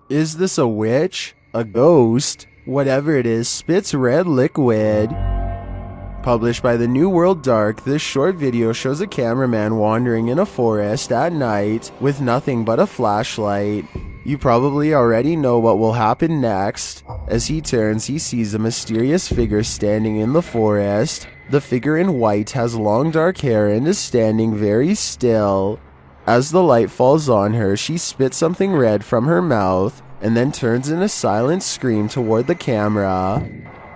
Is this a witch? A ghost? Whatever it is, spits red liquid. Published by the New World Dark, this short video shows a cameraman wandering in a forest at night with nothing but a flashlight. You probably already know what will happen next. As he turns, he sees a mysterious figure standing in the forest. The figure in white has long dark hair and is standing very still. As the light falls on her, she spits something red from her mouth and then turns in a silent scream toward the camera.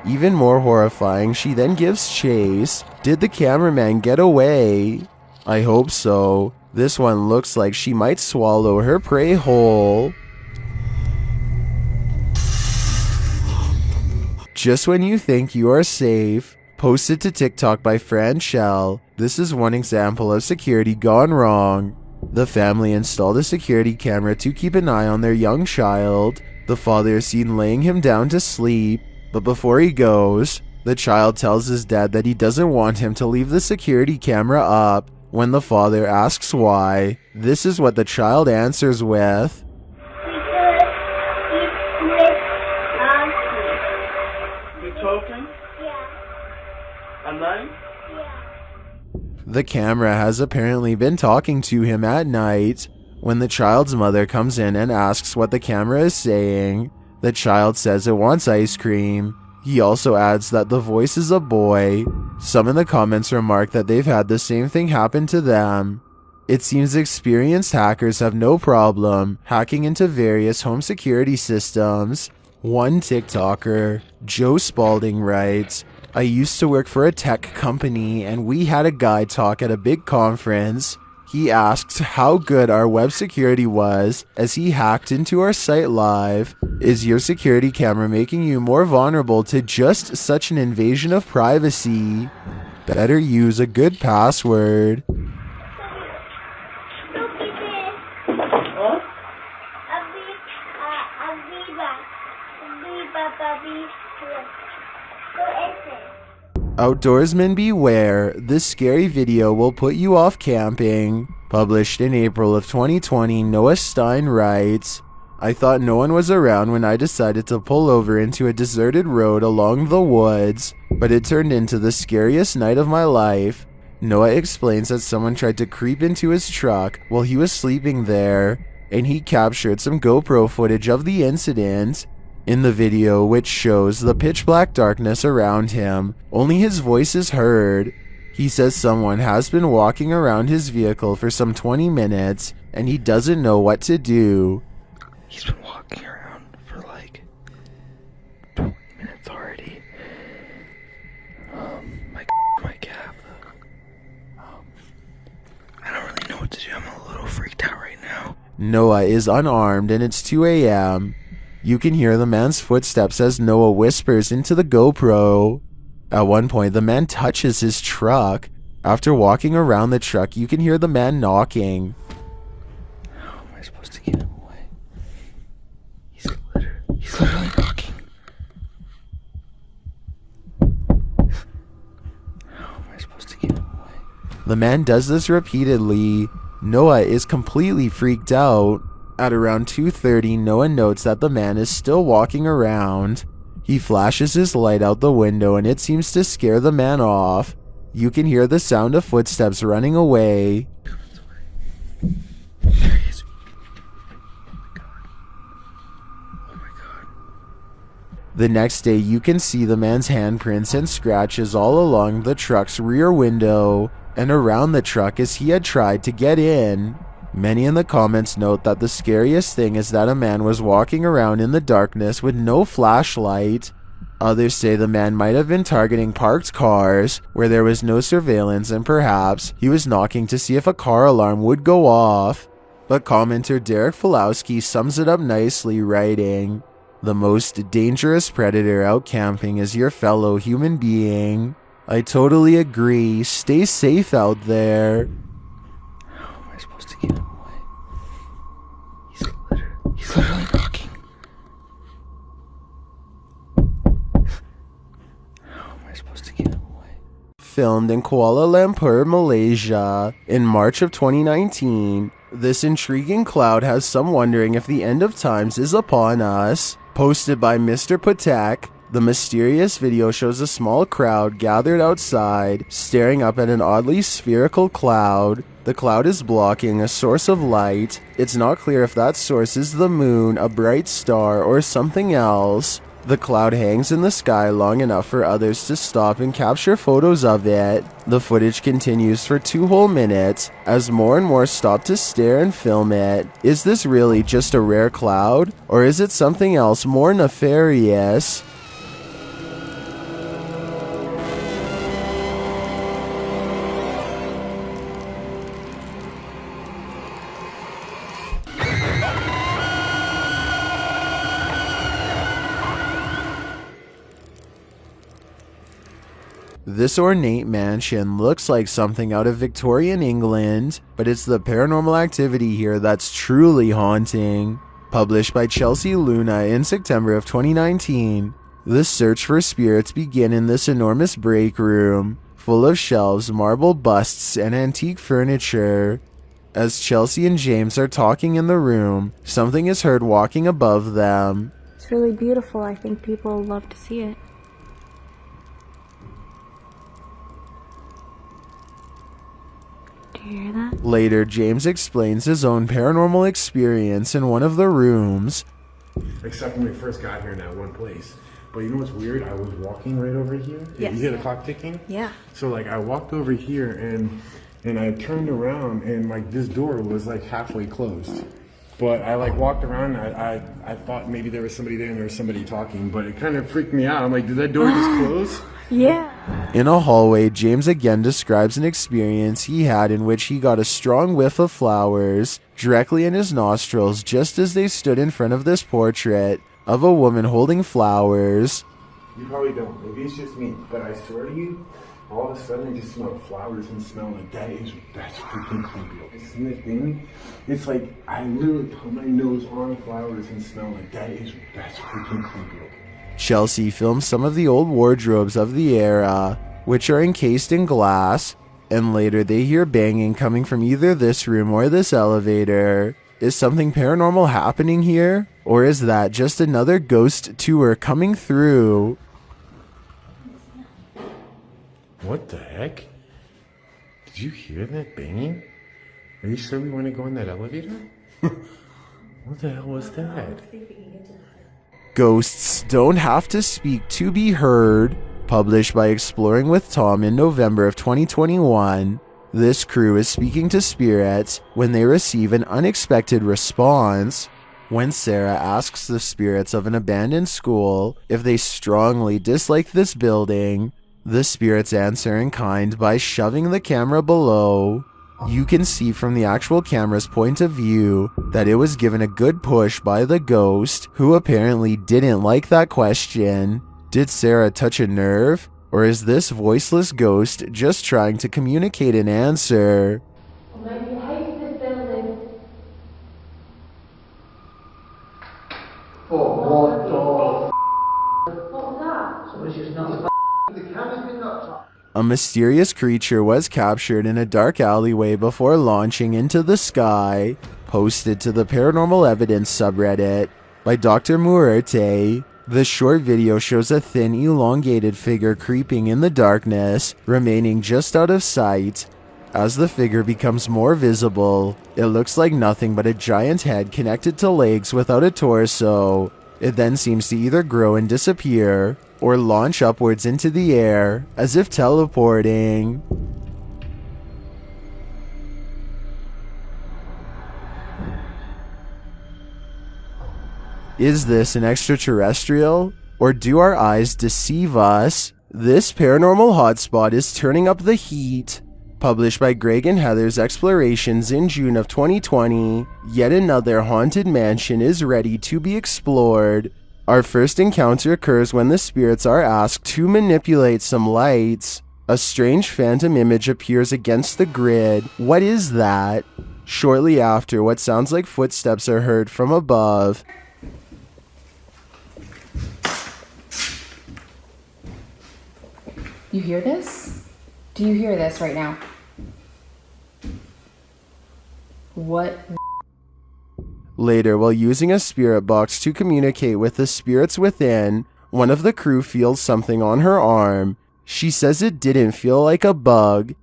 Even more horrifying, she then gives chase. Did the cameraman get away? I hope so. This one looks like she might swallow her prey whole. Just when you think you are safe. Posted to TikTok by Fran Shell. This is one example of security gone wrong. The family installed a security camera to keep an eye on their young child. The father is seen laying him down to sleep, but before he goes, the child tells his dad that he doesn't want him to leave the security camera up. When the father asks why, this is what the child answers with. You talking? Yeah. Online? Yeah. The camera has apparently been talking to him at night. When the child's mother comes in and asks what the camera is saying, the child says it wants ice cream. He also adds that the voice is a boy. Some in the comments remark that they've had the same thing happen to them. It seems experienced hackers have no problem hacking into various home security systems. One TikToker, Joe Spalding, writes, I used to work for a tech company and we had a guy talk at a big conference. He asked how good our web security was as he hacked into our site live. Is your security camera making you more vulnerable to just such an invasion of privacy? Better use a good password. Huh? Outdoorsmen beware, this scary video will put you off camping. Published in April of 2020, Noah Stein writes, I thought no one was around when I decided to pull over into a deserted road along the woods, but it turned into the scariest night of my life. Noah explains that someone tried to creep into his truck while he was sleeping there, and he captured some GoPro footage of the incident. In the video, which shows the pitch black darkness around him, only his voice is heard. He says someone has been walking around his vehicle for some 20 minutes and he doesn't know what to do. He's been walking around for like 20 minutes already. My cab. I don't really know what to do. I'm a little freaked out right now. Noah is unarmed and it's 2 a.m. You can hear the man's footsteps as Noah whispers into the GoPro. At one point, the man touches his truck. After walking around the truck, you can hear the man knocking. How am I supposed to get him away? He's literally knocking. How am I supposed to get him away? The man does this repeatedly. Noah is completely freaked out. At around 2:30, Noah notes that the man is still walking around. He flashes his light out the window and it seems to scare the man off. You can hear the sound of footsteps running away. There he is. Oh my god. The next day, you can see the man's handprints and scratches all along the truck's rear window and around the truck as he had tried to get in. Many in the comments note that the scariest thing is that a man was walking around in the darkness with no flashlight. Others say the man might have been targeting parked cars where there was no surveillance and perhaps he was knocking to see if a car alarm would go off. But commenter Derek Falowski sums it up nicely, writing, the most dangerous predator out camping is your fellow human being. I totally agree. Stay safe out there. How am I supposed to get him away? He's literally knocking. How am I supposed to get him away? Filmed in Kuala Lumpur, Malaysia, in March of 2019. This intriguing cloud has some wondering if the end of times is upon us. Posted by Mr. Patek, the mysterious video shows a small crowd gathered outside, staring up at an oddly spherical cloud. The cloud is blocking a source of light. It's not clear if that source is the moon, a bright star, or something else. The cloud hangs in the sky long enough for others to stop and capture photos of it. The footage continues for 2 whole minutes as more and more stop to stare and film it. Is this really just a rare cloud, or is it something else more nefarious? This ornate mansion looks like something out of Victorian England, but it's the paranormal activity here that's truly haunting. Published by Chelsea Luna in September of 2019, the search for spirits begin in this enormous break room, full of shelves, marble busts, and antique furniture. As Chelsea and James are talking in the room, something is heard walking above them. It's really beautiful. I think people will love to see it. Do you hear that? Later, James explains his own paranormal experience in one of the rooms. Except when we first got here in that one place. But you know what's weird? I was walking right over here. Yes. You hear the clock ticking? Yeah. So like I walked over here and I turned around and like this door was like halfway closed. But I like walked around and I thought maybe there was somebody there and there was somebody talking, but it kind of freaked me out. I'm like, did that door just close? Yeah. In a hallway, James again describes an experience he had in which he got a strong whiff of flowers directly in his nostrils just as they stood in front of this portrait of a woman holding flowers. You probably don't. Maybe it's just me, but I swear to you, all of a sudden I just smell flowers and smell like that's freaking creepy. This thing, it's like I literally put my nose on flowers and smell like that's freaking creepy. Chelsea films some of the old wardrobes of the era, which are encased in glass, and later they hear banging coming from either this room or this elevator. Is something paranormal happening here? Or is that just another ghost tour coming through? What the heck? Did you hear that banging? Are you sure we want to go in that elevator? What the hell was that? Ghosts Don't Have to Speak to Be Heard, published by Exploring with Tom in November of 2021. This crew is speaking to spirits when they receive an unexpected response. When Sarah asks the spirits of an abandoned school if they strongly dislike this building, the spirits answer in kind by shoving the camera below. You can see from the actual camera's point of view that it was given a good push by the ghost, who apparently didn't like that question. Did Sarah touch a nerve? Or is this voiceless ghost just trying to communicate an answer? Maybe you hate this building. What the What was that? Somebody's just not the camera's been knocked off. A mysterious creature was captured in a dark alleyway before launching into the sky, posted to the Paranormal Evidence subreddit by Dr. Muerte. The short video shows a thin, elongated figure creeping in the darkness, remaining just out of sight. As the figure becomes more visible, it looks like nothing but a giant head connected to legs without a torso. It then seems to either grow and disappear, or launch upwards into the air, as if teleporting. Is this an extraterrestrial? Or do our eyes deceive us? This paranormal hotspot is turning up the heat. Published by Greg and Heather's Explorations in June of 2020, yet another haunted mansion is ready to be explored. Our first encounter occurs when the spirits are asked to manipulate some lights. A strange phantom image appears against the grid. What is that? Shortly after, what sounds like footsteps are heard from above. You hear this? Do you hear this right now? What? Later, while using a spirit box to communicate with the spirits within, one of the crew feels something on her arm. She says it didn't feel like a bug.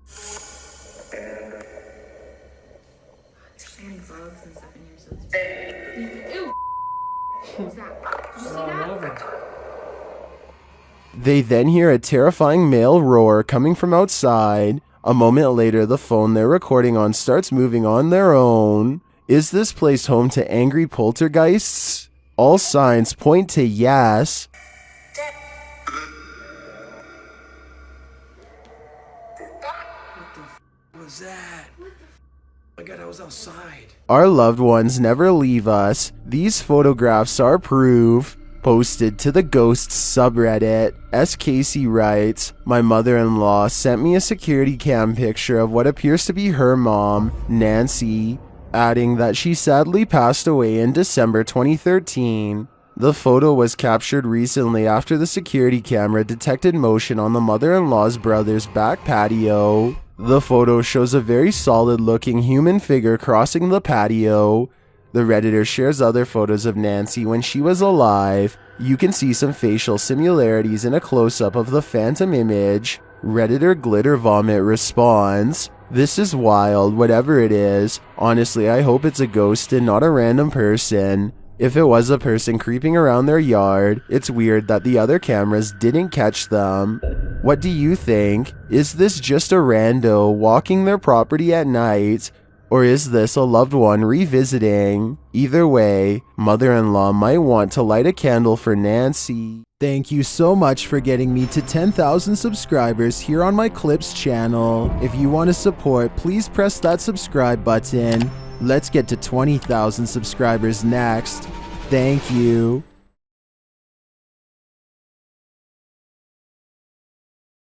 They then hear a terrifying male roar coming from outside. A moment later, the phone they're recording on starts moving on their own. Is this place home to angry poltergeists? All signs point to yes. What was that? Oh my God, I was outside. Our loved ones never leave us. These photographs are proof. Posted to the Ghosts subreddit, S. Casey writes, my mother-in-law sent me a security cam picture of what appears to be her mom, Nancy, adding that she sadly passed away in December 2013. The photo was captured recently after the security camera detected motion on the mother-in-law's brother's back patio. The photo shows a very solid-looking human figure crossing the patio. The Redditor shares other photos of Nancy when she was alive. You can see some facial similarities in a close-up of the phantom image. Redditor Glitter Vomit responds, this is wild, whatever it is. Honestly, I hope it's a ghost and not a random person. If it was a person creeping around their yard, it's weird that the other cameras didn't catch them. What do you think? Is this just a rando walking their property at night? Or is this a loved one revisiting? Either way, mother-in-law might want to light a candle for Nancy. Thank you so much for getting me to 10,000 subscribers here on my Clips channel. If you want to support, please press that subscribe button. Let's get to 20,000 subscribers next. Thank you.